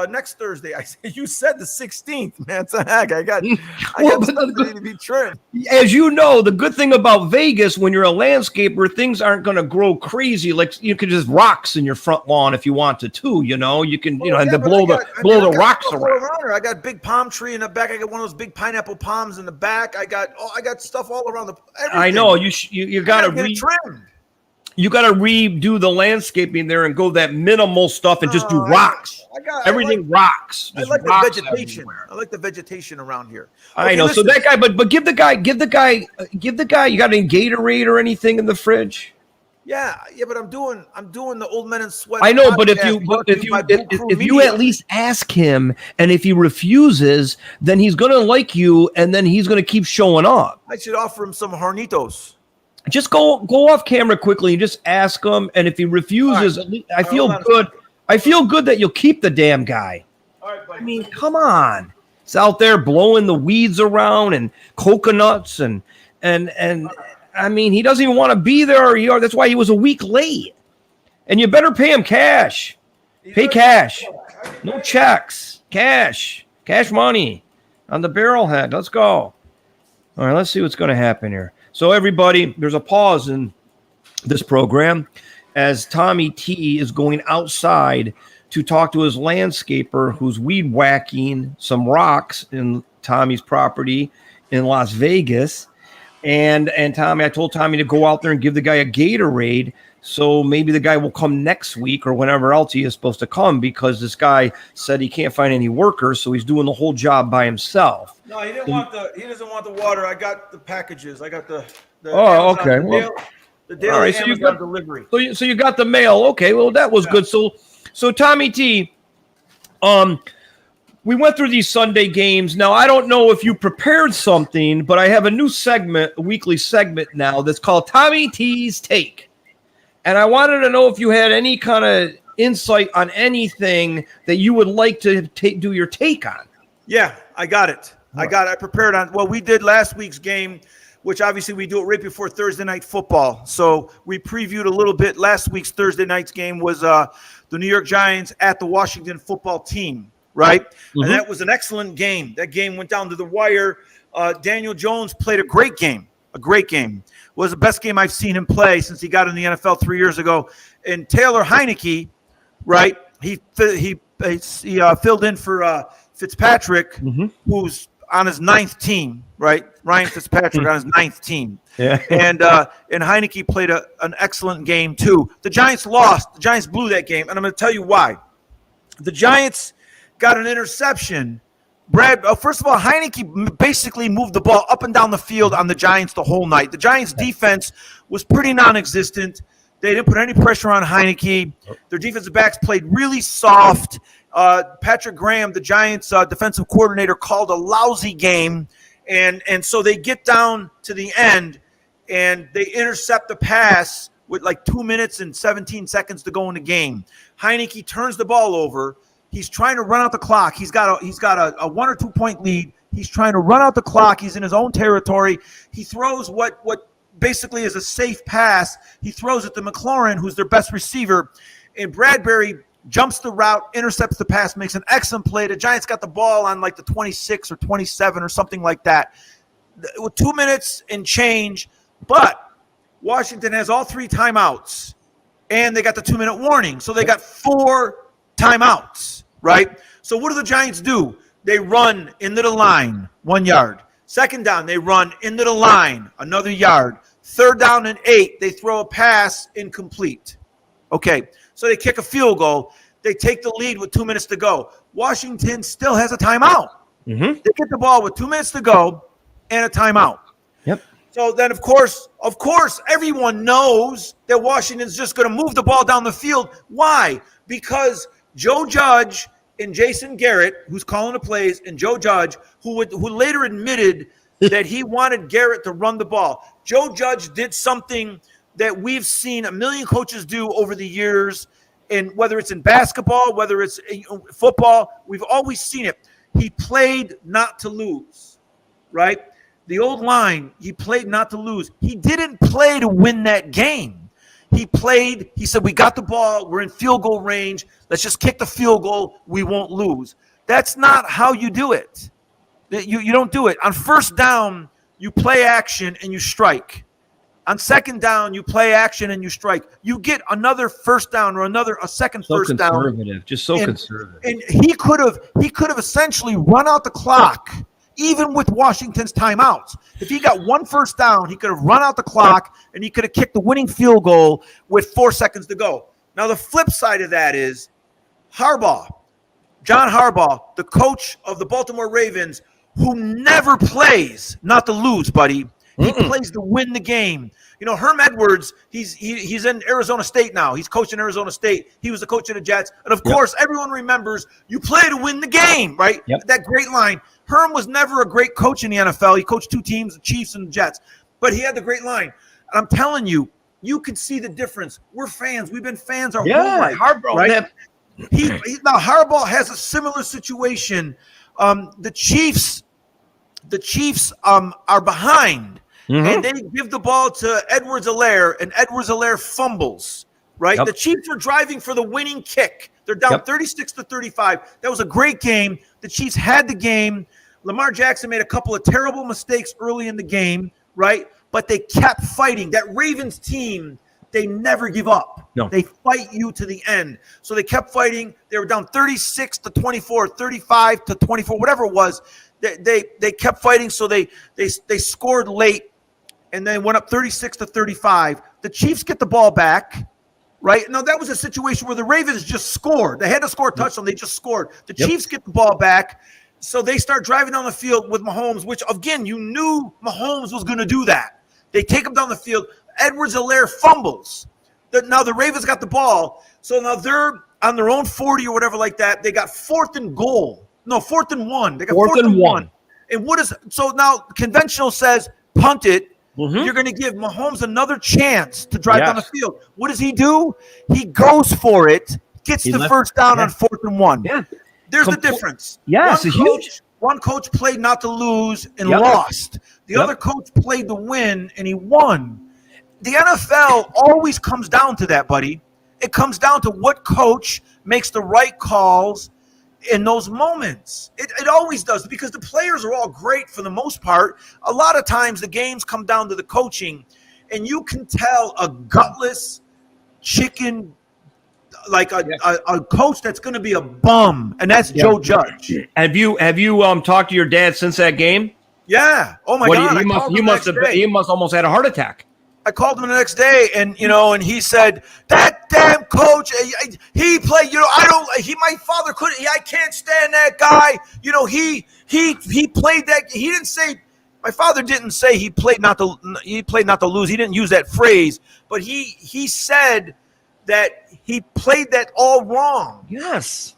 next Thursday. I said, you said the 16th, man. It's a heck. I got something to be trimmed. As you know, the good thing about Vegas, when you're a landscaper, things aren't going to grow crazy. Like, you can just rocks in your front lawn if you want to, too. You can, blow the rocks around. I got big palm tree in the back. I got one of those big pineapple palms in the back. I got stuff all around everything. I know you got to trimmed. You got to redo the landscaping there and go that minimal stuff and just do rocks. Everything rocks. I like the vegetation. Everywhere. I like the vegetation around here. Okay, I know. Listen. So that guy, but give the guy. You got any Gatorade or anything in the fridge? Yeah, but I'm doing the old men in sweat. I know, but if you at least ask him, and if he refuses, then he's gonna like you, and then he's gonna keep showing up. I should offer him some Hornitos. Just go off camera quickly and just ask him. And if he refuses, right. I feel good. I feel good that you'll keep the damn guy. All right, buddy. I mean, come on. It's out there blowing the weeds around and coconuts and I mean, he doesn't even want to be there. That's why he was a week late. And you better pay him cash. Pay cash. No checks. Cash money on the barrelhead. Let's go. All right, let's see what's going to happen here. So everybody, there's a pause in this program as Tommy T is going outside to talk to his landscaper who's weed whacking some rocks in Tommy's property in Las Vegas. And Tommy, I told Tommy to go out there and give the guy a Gatorade. So maybe the guy will come next week or whenever else he is supposed to come, because this guy said he can't find any workers, so he's doing the whole job by himself. No, he doesn't want the water. I got the packages. I got the oh, Amazon, okay. the daily all right, so Amazon delivery. So you got the mail. Okay, well that was good. So Tommy T, we went through these Sunday games. Now, I don't know if you prepared something, but I have a new segment, a weekly segment now that's called Tommy T's Take. And I wanted to know if you had any kind of insight on anything that you would like to do your take on. Yeah, I got it. I prepared on. Well, we did last week's game, which obviously we do it right before Thursday night football. So we previewed a little bit. Last week's Thursday night's game was the New York Giants at the Washington football team, right? Mm-hmm. And that was an excellent game. That game went down to the wire. Daniel Jones played a great game. A great game. Was the best game I've seen him play since he got in the NFL 3 years ago. And Taylor Heineke, right? He filled in for Fitzpatrick, who's on his ninth team, right? Ryan Fitzpatrick on his ninth team. Yeah. And Heineke played an excellent game too. The Giants lost. The Giants blew that game, and I'm going to tell you why. The Giants got an interception. First of all, Heineke basically moved the ball up and down the field on the Giants the whole night. The Giants' defense was pretty non-existent. They didn't put any pressure on Heineke. Their defensive backs played really soft. Patrick Graham, the Giants' defensive coordinator, called a lousy game. And so they get down to the end, and they intercept the pass with like 2 minutes and 17 seconds to go in the game. Heineke turns the ball over. He's trying to run out the clock. He's got a 1 or 2 point lead. He's trying to run out the clock. He's in his own territory. He throws what basically is a safe pass. He throws it to McLaurin, who's their best receiver, and Bradbury jumps the route, intercepts the pass, makes an excellent play. The Giants got the ball on like the 26 or 27 or something like that. With 2 minutes and change, but Washington has all 3 timeouts, and they got the 2-minute warning. So they got 4 timeouts. Right? So what do the Giants do? They run into the line, 1 yard. Second down, they run into the line, another yard. Third down and 8, they throw a pass incomplete. Okay, so they kick a field goal. They take the lead with 2 minutes to go. Washington still has a timeout. Mm-hmm. They get the ball with 2 minutes to go and a timeout. Yep. So then, of course, everyone knows that Washington's just going to move the ball down the field. Why? Because Joe Judge and Jason Garrett, who's calling the plays, and Joe Judge, who later admitted that he wanted Garrett to run the ball. Joe Judge did something that we've seen a million coaches do over the years, and whether it's in basketball, whether it's football, we've always seen it. He played not to lose, right? The old line, he played not to lose. He didn't play to win that game. He played, he said, we got the ball, we're in field goal range, let's just kick the field goal, we won't lose. That's not how you do it. You don't do it. On first down, you play action and you strike. On second down, you play action and you strike. You get another first down or a second first down. Conservative. And he could have essentially run out the clock, even with Washington's timeouts. If he got 1 first down, he could have run out the clock and he could have kicked the winning field goal with 4 seconds to go. Now, the flip side of that is John Harbaugh, the coach of the Baltimore Ravens, who never plays not to lose, buddy. He plays to win the game. You know, Herm Edwards, he's in Arizona State now. He's coaching Arizona State. He was the coach of the Jets. And, of course, everyone remembers you play to win the game, right? Yep. That great line. Herm was never a great coach in the NFL. He coached 2 teams, the Chiefs and the Jets. But he had the great line. And I'm telling you, you could see the difference. We're fans. We've been fans our whole life. Harbaugh, right? Now, Harbaugh has a similar situation. The Chiefs are behind. Mm-hmm. And they give the ball to Edwards-Helaire, and Edwards-Helaire fumbles, right? Yep. The Chiefs are driving for the winning kick. They're down 36-35. That was a great game. The Chiefs had the game. Lamar Jackson made a couple of terrible mistakes early in the game, right? But they kept fighting. That Ravens team, they never give up. No. They fight you to the end. So they kept fighting. They were down 36-24, 35-24, whatever it was. They kept fighting, so they scored late, and then went up 36-35. The Chiefs get the ball back, right? Now, that was a situation where the Ravens just scored. They had to score a touchdown. They just scored. The Chiefs get the ball back, so they start driving down the field with Mahomes, which, again, you knew Mahomes was going to do that. They take him down the field. Edwards-Helaire fumbles. Now the Ravens got the ball, so now they're on their own 40 or whatever like that. They got 4th and 1. They got 4th and 1. And so now conventional says punt it. Mm-hmm. You're going to give Mahomes another chance to drive down the field. What does he do? He goes for it, gets the first down on 4th and 1. Yeah. There's the difference. Yeah, it's huge. One coach played not to lose and lost. The other coach played to win, and he won. The NFL always comes down to that, buddy. It comes down to what coach makes the right calls in those moments. It always does, because the players are all great for the most part. A lot of times the games come down to the coaching, and you can tell a gutless chicken, like a coach that's going to be a bum, and that's Joe Judge. Have you talked to your dad since that game? Yeah. Oh my God. He must almost had a heart attack. I called him the next day, and and he said, "That damn coach, he played. My father couldn't. I can't stand that guy. He played that. He didn't say. My father didn't say he played not to lose. He didn't use that phrase, but he said that he played that all wrong. Yes."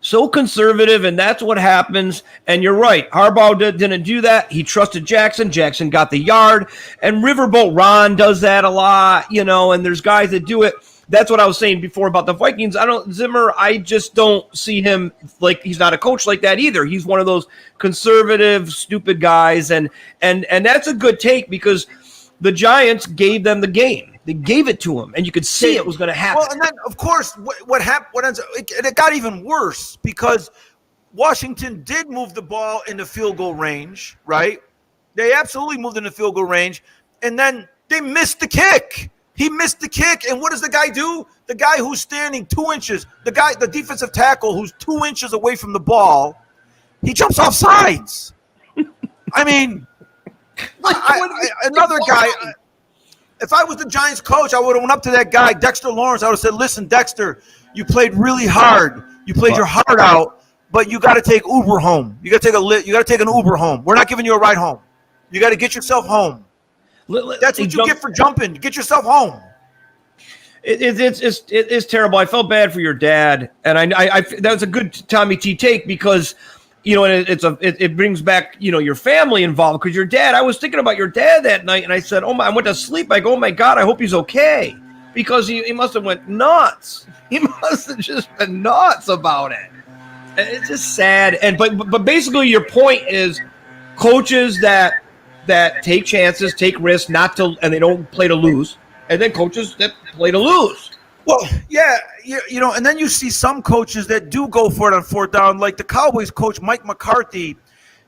So conservative, and that's what happens. And you're right. Harbaugh didn't do that. He trusted Jackson. Jackson got the yard. And Riverboat Ron does that a lot, and there's guys that do it. That's what I was saying before about the Vikings. Zimmer, I just don't see him like he's not a coach like that either. He's one of those conservative, stupid guys. And that's a good take, because the Giants gave them the game. They gave it to him, and you could see it was going to happen. Well, and then, of course, what happened? What ends up, it got even worse, because Washington did move the ball into field goal range, right? They absolutely moved into field goal range, and then they missed the kick. He missed the kick, and what does the guy do? The guy who's standing 2 inches, the defensive tackle who's 2 inches away from the ball, he jumps off sides. I mean, another guy. If I was the Giants coach, I would have went up to that guy, Dexter Lawrence. I would have said, "Listen, Dexter, you played really hard. You played your heart out, but you got to take Uber home. You got to take an Uber home. We're not giving you a ride home. You got to get yourself home. That's what you get for jumping. Get yourself home." It's terrible. I felt bad for your dad, and I that was a good Tommy T take, because and it brings back your family involved, because your dad. I was thinking about your dad that night, and I said, "Oh my!" I went to sleep. I go, "Oh my God, I hope he's okay," because he must have went nuts. He must have just been nuts about it. And it's just sad. And but basically, your point is coaches that take chances, take risks, and they don't play to lose, and then coaches that play to lose. Well, yeah, and then you see some coaches that do go for it on 4th down, like the Cowboys coach Mike McCarthy.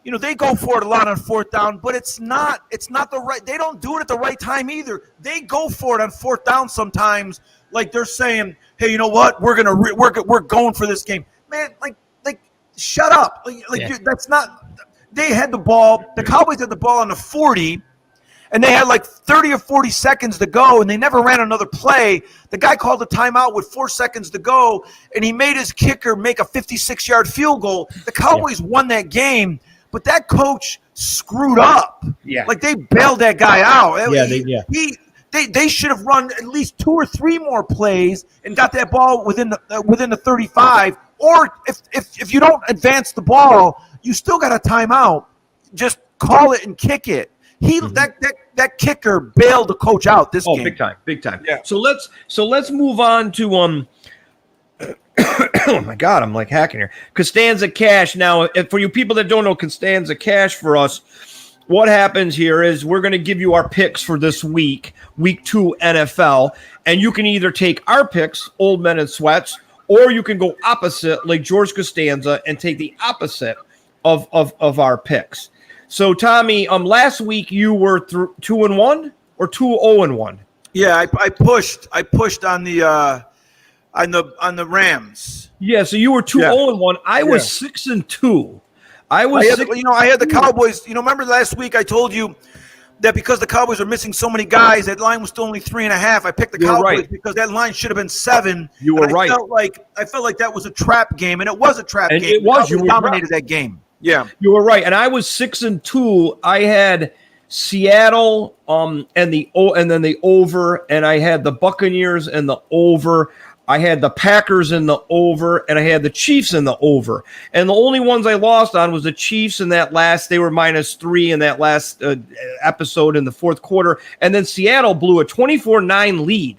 They go for it a lot on 4th down, but it's not the right. They don't do it at the right time either. They go for it on 4th down sometimes, like they're saying, "Hey, you know what? We're going for this game, man." Like shut up. That's not. They had the ball. The Cowboys had the ball on the 40. And they had like 30 or 40 seconds to go, and they never ran another play. The guy called a timeout with 4 seconds to go, and he made his kicker make a 56-yard field goal. The Cowboys won that game, but that coach screwed up. Yeah. Like, they bailed that guy out. They should have run at least 2 or 3 more plays and got that ball within the 35. Or if you don't advance the ball, you still got a timeout. Just call it and kick it. That kicker bailed the coach out this game. Big time. Yeah. So let's move on to oh my God, I'm like hacking here. Costanza Cash. Now, for you people that don't know Costanza Cash for us, what happens here is we're going to give you our picks for this week 2 NFL, and you can either take our picks, Old Men in Sweats, or you can go opposite like George Costanza and take the opposite of our picks. So Tommy, last week you were 2-1 or 2-0-1. Yeah, I pushed on the Rams. Yeah, so you were 2-0-1. I was 6-2. I had the Cowboys. Remember last week I told you that because the Cowboys are missing so many guys, that line was still only 3.5. I picked the Cowboys because that line should have been 7. You were right. I felt like that was a trap game, and it was a trap game. It was. You dominated that game. Yeah, you were right. And I was 6-2. I had Seattle, and then the over, and I had the Buccaneers and the over. I had the Packers in the over, and I had the Chiefs in the over. And the only ones I lost on was the Chiefs in that last. They were -3 in that last episode in the fourth quarter. And then Seattle blew a 24-9 lead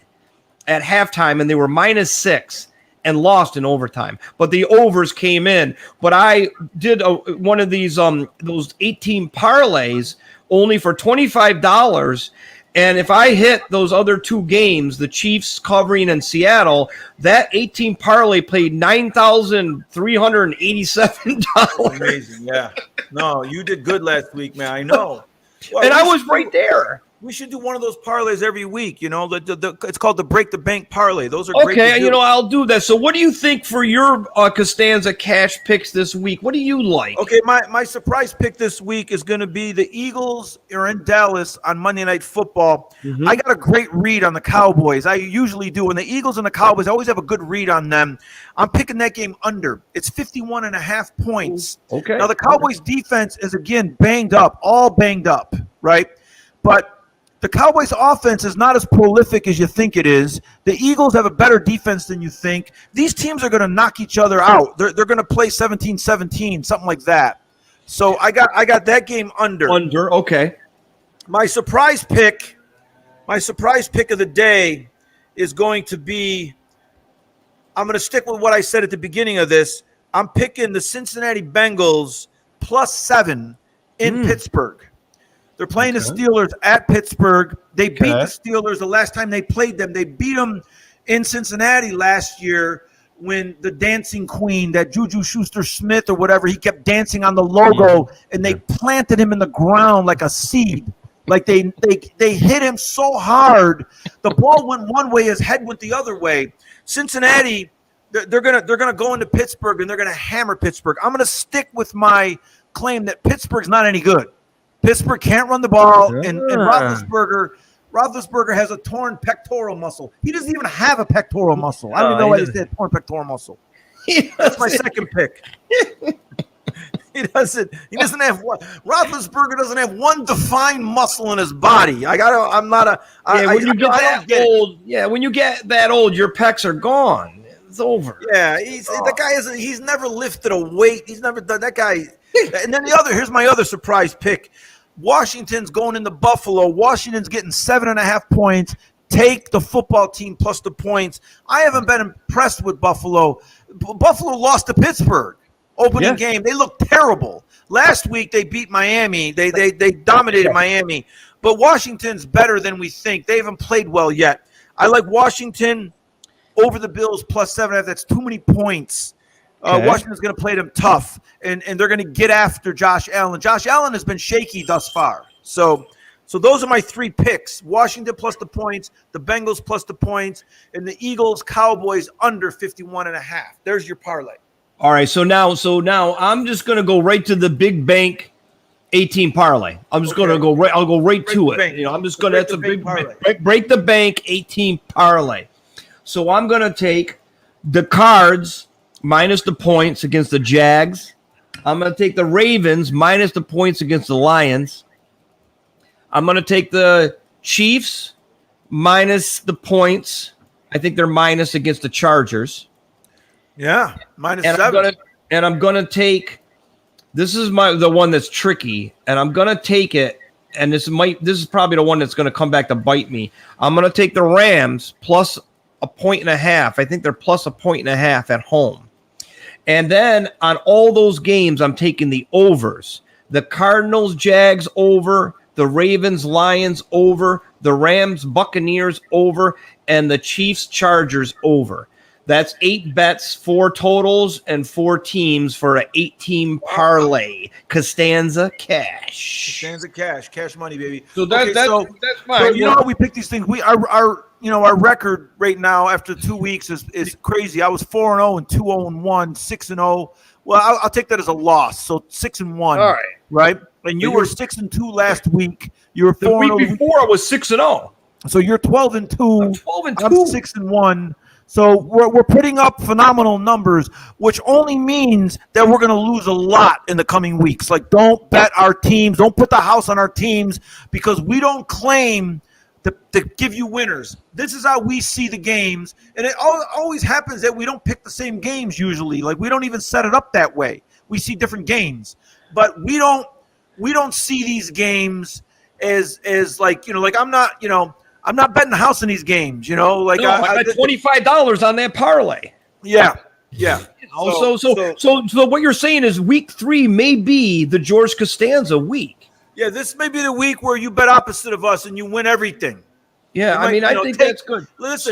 at halftime, and they were -6 and lost in overtime. But the overs came in. But I did one of these those 18 parlays only for $25. And if I hit those other two games, the Chiefs covering in Seattle, that 18 parlay paid $9,387. Amazing, yeah. No, you did good last week, man. I know. Well, and I was right there. We should do one of those parlays every week. It's called the Break the Bank parlay. Those are great. Okay, I'll do that. So what do you think for your Costanza cash picks this week? What do you like? Okay, my surprise pick this week is going to be the Eagles are in Dallas on Monday Night Football. Mm-hmm. I got a great read on the Cowboys. I usually do. And the Eagles and the Cowboys, I always have a good read on them. I'm picking that game under. It's 51.5 points. Okay. Now, the Cowboys defense is, again, all banged up, right? But the Cowboys' offense is not as prolific as you think it is. The Eagles have a better defense than you think. These teams are going to knock each other out. They're going to play 17-17, something like that. So I got that game under. Under, okay. My surprise pick of the day is going to be, I'm going to stick with what I said at the beginning of this. I'm picking the Cincinnati Bengals +7 in Pittsburgh. They're playing the Steelers at Pittsburgh. They beat the Steelers the last time they played them. They beat them in Cincinnati last year when the dancing queen, that Juju Schuster-Smith or whatever, he kept dancing on the logo, and they planted him in the ground like a seed. Like they hit him so hard, the ball went one way, his head went the other way. Cincinnati, they're gonna go into Pittsburgh and they're gonna hammer Pittsburgh. I'm gonna stick with my claim that Pittsburgh's not any good. Pittsburgh can't run the ball, and Roethlisberger has a torn pectoral muscle. He doesn't even have a pectoral muscle. I don't even know why he said torn pectoral muscle. That's my second pick. He doesn't have one. Roethlisberger doesn't have one defined muscle in his body. When you get that old, your pecs are gone. It's over. Yeah, the guy he's never lifted a weight. He's never done that guy. And then here's my other surprise pick. Washington's going into Buffalo. Washington's getting 7.5 points. Take the football team plus the points. I haven't been impressed with Buffalo. Buffalo lost to Pittsburgh opening game. They looked terrible. Last week they beat Miami. They dominated Miami. But Washington's better than we think. They haven't played well yet. I like Washington over the Bills +7.5. That's too many points. Washington's going to play them tough, and they're going to get after Josh Allen. Josh Allen has been shaky thus far. So those are my three picks. Washington plus the points, the Bengals plus the points, and the Eagles, Cowboys under 51.5. There's your parlay. All right, so now I'm just going to go right to the big bank 18 parlay. I'm just going to go right. I'll go right to it. I'm just going to. That's a big parlay. Break the bank 18 parlay. So I'm going to take the Cards minus the points against the Jags. I'm going to take the Ravens minus the points against the Lions. I'm going to take the Chiefs minus the points. I think they're minus against the Chargers. Yeah, -7. I'm going to take, this is the one that's tricky, and I'm going to take it, and this is probably the one that's going to come back to bite me. I'm going to take the Rams plus 1.5. I think they're plus 1.5 at home. And then on all those games, I'm taking the overs. The Cardinals, Jags over, the Ravens, Lions over, the Rams, Buccaneers over, and the Chiefs, Chargers over. That's 8 bets, 4 totals, and 4 teams for an 8-team parlay. Costanza cash. Costanza cash money, baby. So that's fine. So you know how we pick these things. Our record right now after 2 weeks is crazy. I was 4-0 and 2-0-1, 6-0. Well, I'll take that as a loss. So 6-1. All right. Right? And you were 6-2 last week. You were 4-0. The week before I was 6-0. So you're 12-2. I'm 12-2. I'm 6-1. So we're putting up phenomenal numbers, which only means that we're going to lose a lot in the coming weeks. Like, don't bet our teams. Don't put the house on our teams because we don't claim to give you winners. This is how we see the games. And it always happens that we don't pick the same games usually. Like, we don't even set it up that way. We see different games. But we don't see these games as like, like I'm not betting the house in these games, Like no, I got $25 on that parlay. Yeah. So what you're saying is week 3 may be the George Costanza week. Yeah, this may be the week where you bet opposite of us and you win everything. Yeah, I think that's good. Listen,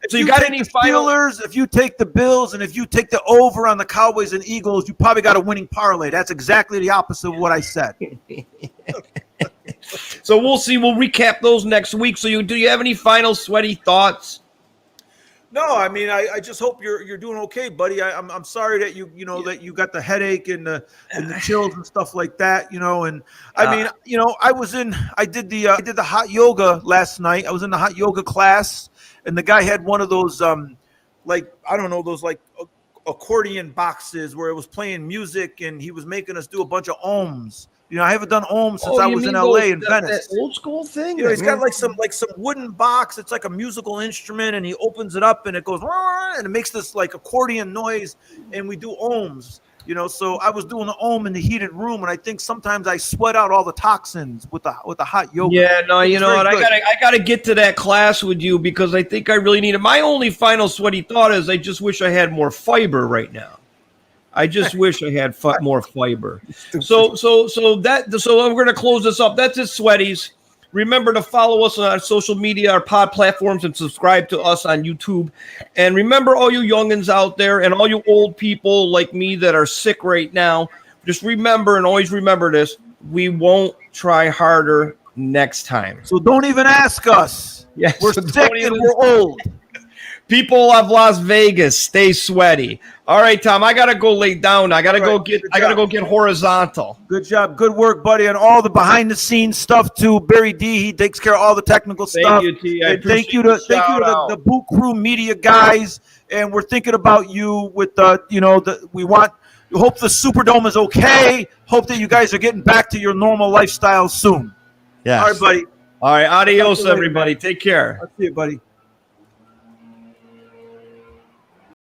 so you got any Steelers? If you take the Bills and if you take the over on the Cowboys and Eagles, you probably got a winning parlay. That's exactly the opposite of what I said. So we'll see. We'll recap those next week. So do you have any final sweaty thoughts? No, I mean, I just hope you're doing okay, buddy. I'm sorry that that you got the headache and the chills and stuff like that, And I mean, I did the hot yoga last night. I was in the hot yoga class, and the guy had one of those those accordion boxes where it was playing music, and he was making us do a bunch of ohms. I haven't done ohms since I was in LA and Venice. That old school thing. He's got like some wooden box. It's like a musical instrument, and he opens it up, and it goes and it makes this like accordion noise, and we do ohms. So I was doing the ohm in the heated room, and I think sometimes I sweat out all the toxins with the hot yoga. Yeah, no, what? I gotta get to that class with you because I think I really need it. My only final sweaty thought is I just wish I had more fiber right now. I just wish I had more fiber. So we're going to close this up. That's it, sweaties. Remember to follow us on our social media, our pod platforms, and subscribe to us on YouTube. And remember, all you youngins out there and all you old people like me that are sick right now, just remember and always remember this. We won't try harder next time. So don't even ask us. Yes, we're sick and we're old. People of Las Vegas, stay sweaty. All right, Tom, I gotta go lay down. I gotta go get horizontal. Good job, good work, buddy, and all the behind the scenes stuff too. Barry D, he takes care of all the technical stuff. Thank you, T. And thank you to the Boot Crew media guys. And we're thinking about you with we hope the Superdome is okay. Hope that you guys are getting back to your normal lifestyle soon. Yeah. All right, buddy. All right, adios, everybody. Take care. I'll see you, buddy.